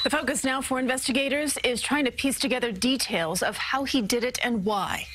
The focus now for investigators is trying to piece together details of how he did it and why.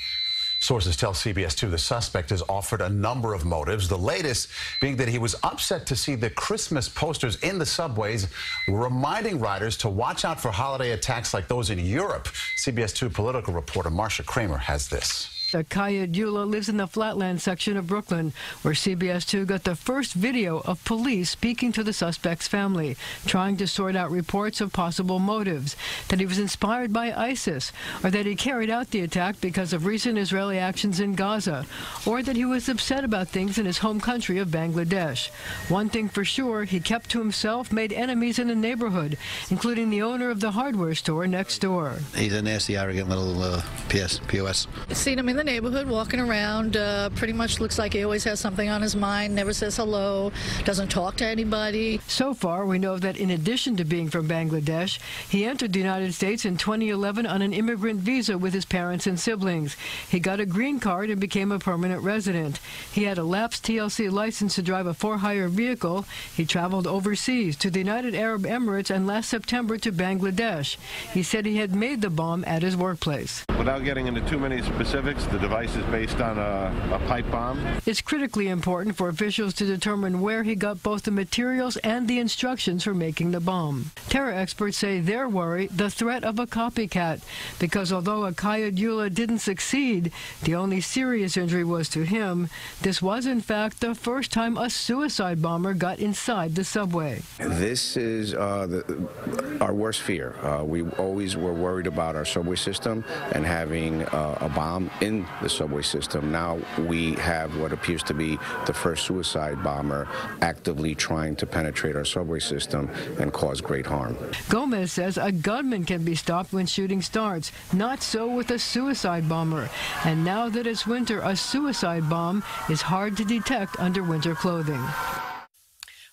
Sources tell CBS 2 the suspect has offered a number of motives, the latest being that he was upset to see the Christmas posters in the subways reminding riders to watch out for holiday attacks like those in Europe. CBS 2 political reporter Marcia Kramer has this. Kaya Dula lives in the Flatland section of Brooklyn, where CBS 2 got the first video of police speaking to the suspect's family, trying to sort out reports of possible motives, that he was inspired by ISIS, or that he carried out the attack because of recent Israeli actions in Gaza, or that he was upset about things in his home country of Bangladesh. One thing for sure, he kept to himself, made enemies in the neighborhood, including the owner of the hardware store next door. He's a nasty, arrogant little POS. Seen him in the neighborhood walking around, pretty much looks like he always has something on his mind, never says hello, doesn't talk to anybody. So far, we know that in addition to being from Bangladesh, he entered the United States in 2011 on an immigrant visa with his parents and siblings. He got a green card and became a permanent resident. He had a lapsed TLC license to drive a for-hire vehicle. He traveled overseas to the United Arab Emirates and last September to Bangladesh. He said he had made the bomb at his workplace. Without getting into too many specifics, the device is based on a pipe bomb. It's critically important for officials to determine where he got both the materials and the instructions for making the bomb. Terror experts say they're worried the threat of a copycat, because although Akayadula didn't succeed, the only serious injury was to him. This was, in fact, the first time a suicide bomber got inside the subway. This is our worst fear. We always were worried about our subway system and having a bomb in the subway system. Now we have what appears to be the first suicide bomber actively trying to penetrate our subway system and cause great harm. Gomez says a gunman can be stopped when shooting starts. Not so with a suicide bomber. And now that it's winter, a suicide bomb is hard to detect under winter clothing.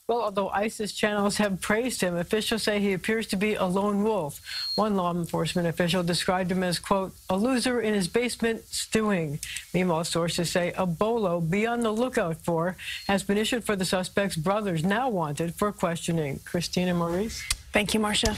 Well, although ISIS channels have praised him, officials say he appears to be a lone wolf. One law enforcement official described him as, quote, a loser in his basement stewing. Meanwhile, sources say a bolo be on the lookout for has been issued for the suspect's brothers, now wanted for questioning. Christina Maurice. Thank you, Marcia.